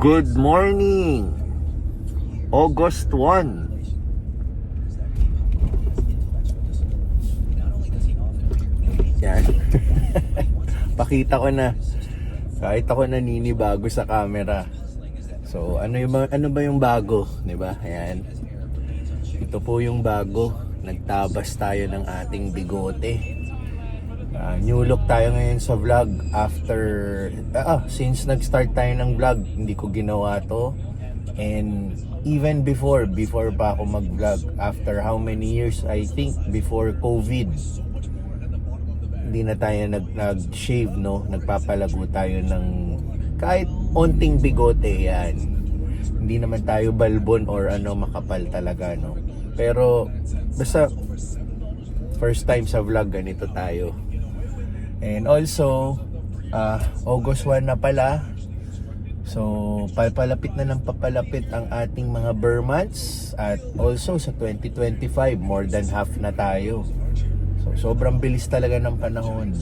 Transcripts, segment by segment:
Good morning! August 1. Yan. Pakita ko na. Kahit ako naninibago sa camera. So, ano ba yung bago? 'Di ba? Ayan. Ito po yung bago. Nagtabas tayo ng ating bigote. New look tayo ngayon sa vlog after since nag-start tayo ng vlog, hindi ko ginawa to. And even before pa ako mag-vlog, after how many years, I think before COVID, hindi na tayo nag-shave, no? Nagpapalago tayo ng kahit onting bigote. Yan, hindi naman tayo balbon or makapal talaga, no? Pero basta first time sa vlog, ganito tayo. And also, August 1 na pala. So, papalapit na ng papalapit ang ating mga Burr months. At also, sa 2025, more than half na tayo. So, sobrang bilis talaga ng panahon.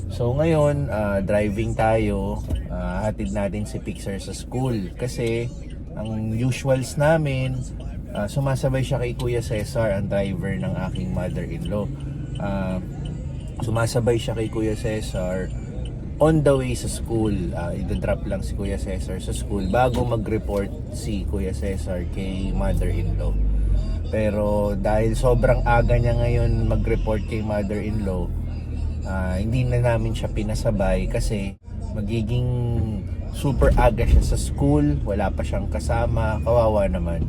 So, ngayon, driving tayo. Hatid natin si Pixar sa school. Kasi, ang usuals namin, sumasabay siya kay Kuya Cesar, ang driver ng aking mother-in-law. Sumasabay siya kay Kuya Cesar on the way sa school. I-drop lang si Kuya Cesar sa school bago mag-report si Kuya Cesar kay mother-in-law. Pero dahil sobrang aga niya ngayon mag-report kay mother-in-law, hindi na namin siya pinasabay kasi magiging super aga siya sa school, wala pa siyang kasama, kawawa naman.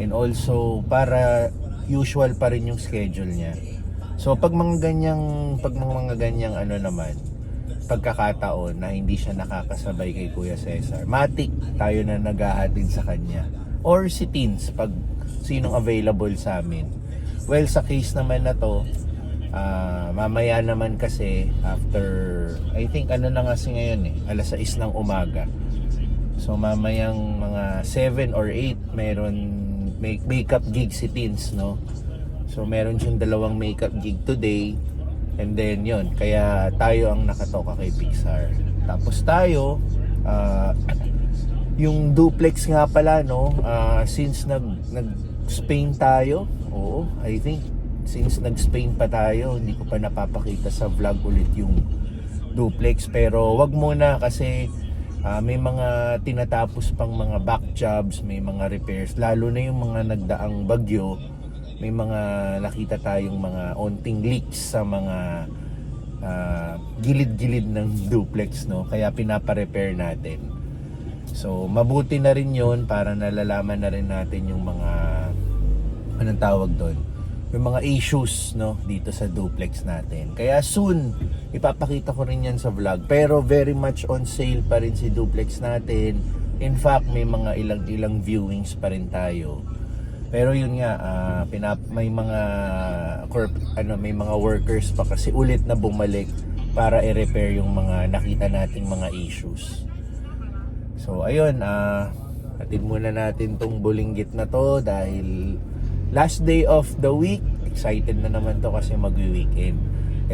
And also, para usual pa rin yung schedule niya. So pag mga ganyang naman, pagkakataon na hindi siya nakakasabay kay Kuya Cesar, matik tayo na naghahatid sa kanya. Or si Teens, pag sinong available sa amin. Well, sa case naman na to, mamaya naman kasi after, I think na kasi ngayon alas 6 ng umaga. So mamayang mga 7 or 8, meron makeup gig si Teens, no? So meron siyang dalawang makeup gig today. And then yun, kaya tayo ang nakatoka kay Pixar. Tapos tayo, yung duplex nga pala, no? Since nag-Spain tayo, I think since nag-Spain pa tayo, hindi ko pa napapakita sa vlog ulit yung duplex. Pero wag muna kasi may mga tinatapos pang mga back jobs, may mga repairs, lalo na yung mga nagdaang bagyo. May mga nakita tayong mga onting leaks sa mga gilid-gilid ng duplex, no? Kaya pinapa-repair natin. So mabuti na rin yun para nalalaman na rin natin yung mga anong tawag doon, yung mga issues, no, dito sa duplex natin. Kaya soon ipapakita ko rin yan sa vlog. Pero very much on sale pa rin si duplex natin. In fact, may mga ilang viewings pa rin tayo. Pero yun nga, may mga workers pa kasi ulit na bumalik para i-repair yung mga nakita nating mga issues. So ayun, hatid muna natin tong bulinggit na to dahil last day of the week. Excited na naman to kasi mag-weekend.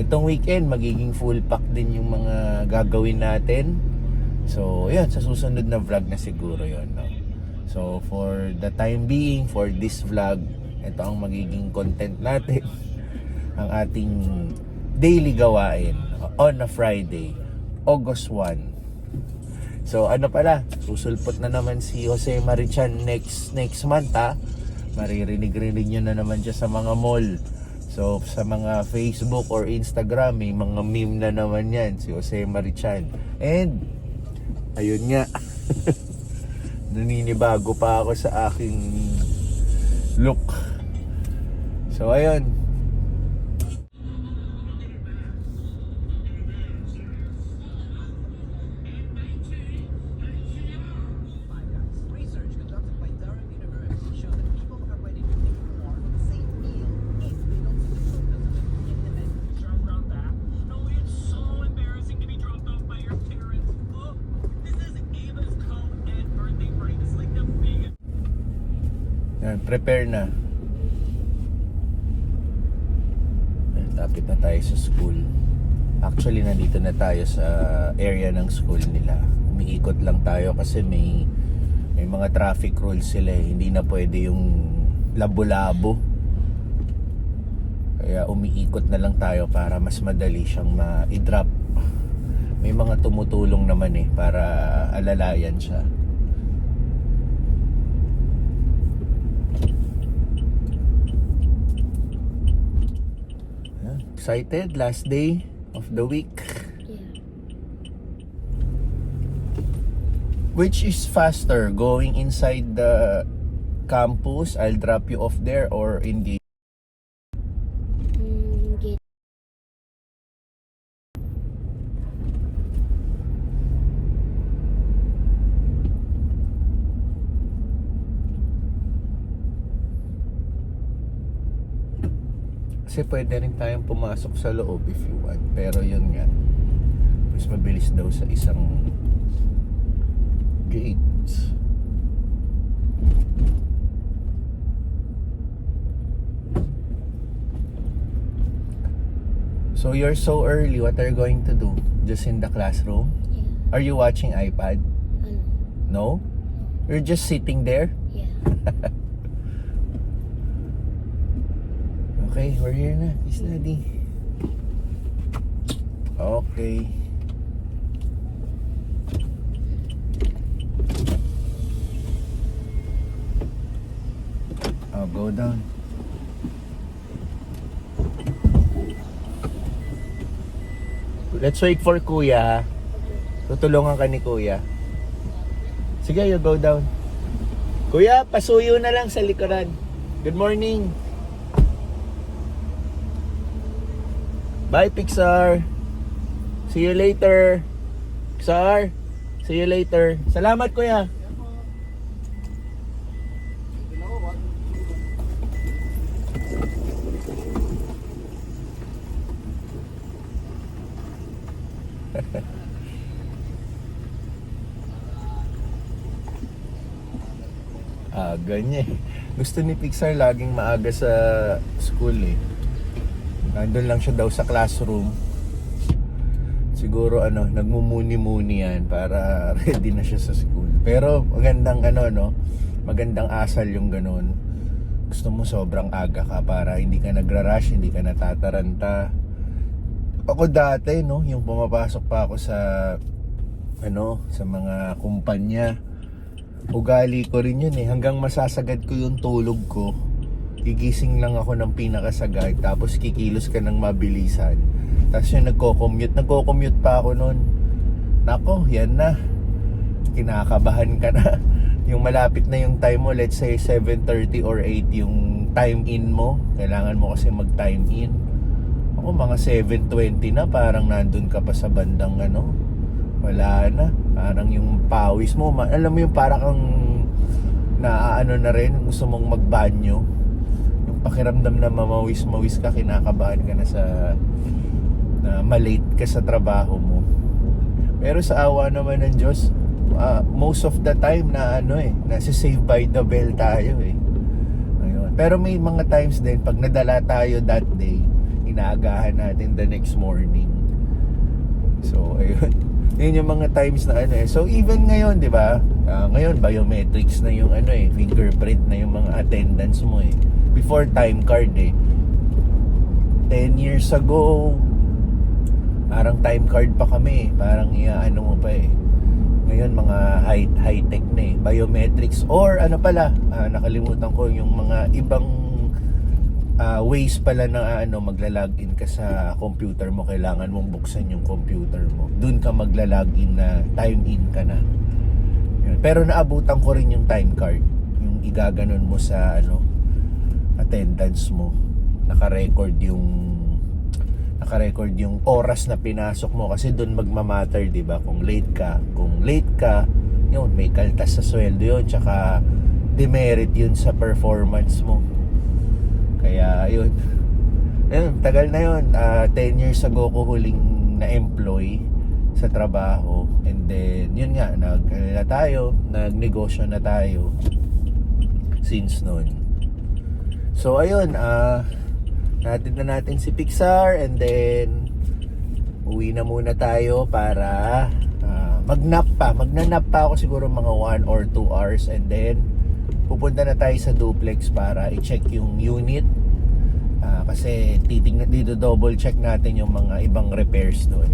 Itong weekend, magiging full pack din yung mga gagawin natin. So ayun, sa susunod na vlog na siguro yun, no? So for the time being, for this vlog, ito ang magiging content natin. Ang ating daily gawain on a Friday, August 1. So pala, susulpot na naman si Jose Marichan next month, ha. Maririnig-rinig nyo na naman siya sa mga mall. So sa mga Facebook or Instagram, may mga meme na naman yan, si Jose Marichan. And ayun nga, naninibago pa ako sa aking look. So ayun, prepare na. Lapit na tayo sa school. Actually, nandito na tayo sa area ng school nila. Umiikot lang tayo kasi may mga traffic rules sila eh. Hindi na pwede yung labo-labo. Kaya umiikot na lang tayo para mas madali siyang ma-drop. May mga tumutulong naman eh para alalayan siya. Excited? Last day of the week. Yeah. Which is faster? Going inside the campus, I'll drop you off there, or in the... Gate. Kasi pwede rin tayong pumasok sa loob if you want. Pero yun nga, mas mabilis daw sa isang gate. So you're so early, what are you going to do? Just in the classroom? Yeah. Are you watching iPad? Ano? No? You're just sitting there? Yeah. Okay, we're here na. Study. Okay. I'll go down. Let's wait for Kuya. Tutulungan ka ni Kuya. Sige, you go down. Kuya, pasuyo na lang sa likuran. Good morning. Bye, Pixar. See you later. Pixar, see you later. Salamat, Kuya. Ganyan. Gusto ni Pixar laging maaga sa school eh. Nandun lang siya daw sa classroom. Siguro nagmumuni-muni yan para ready na siya sa school. Pero magandang magandang asal yung ganun. Gusto mo sobrang aga ka para hindi ka nagra-rush, hindi ka natataranta. Ako dati yung pumapasok pa ako sa sa mga kumpanya. Ugali ko rin yun eh. Hanggang masasagad ko yung tulog ko. Gigising lang ako ng pinakasagad, tapos kikilos ka ng mabilisan. Tapos yung nagko-commute pa ako noon. Nako, yan na. Kinakabahan ka na. Yung malapit na yung time mo, let's say 7:30 or 8 yung time in mo. Kailangan mo kasi mag-time in. Ako mga 7:20 na, parang nandun ka pa sa bandang wala na. Parang yung pawis mo, alam mo yung parang kang na rin, gusto mong magbanyo. Yung pakiramdam na mamawis-mawis ka, kinakabahan ka na na malate ka sa trabaho mo. Pero sa awa naman ng Diyos, most of the time nasi-save by the bell tayo eh. Ayun. Pero may mga times din, pag nadala tayo that day, inaagahan natin the next morning. So, ayun. Yun yung mga times na So, even ngayon, di ba? Ngayon, biometrics na yung fingerprint na yung mga attendance mo eh. Before, time card eh. 10 years ago, parang time card pa kami eh. Parang mo pa eh. Ngayon, mga high-tech na eh. Biometrics or nakalimutan ko yung mga ibang ways pala na magla-login ka sa computer mo. Kailangan mong buksan yung computer mo. Doon ka magla-login na time in ka na. Yun. Pero naabutan ko rin yung time card. Yung igaganon mo sa attendance mo. Naka-record yung oras na pinasok mo kasi doon magma-matter, 'di ba? Kung late ka, yun, may kaltas sa sweldo yun, tsaka demerit yun sa performance mo. Kaya yun. Tagal na yun. 10 years ago ko huling na-employ sa trabaho. And then, yun nga, nagnegosyo na tayo since noon. So, ayun, natin si Pixar, and then uwi na muna tayo para magnap pa. Magnanap pa ako siguro mga 1 or 2 hours, and then pupunta na tayo sa duplex para i-check yung unit. Kasi titignan dito, double check natin yung mga ibang repairs doon.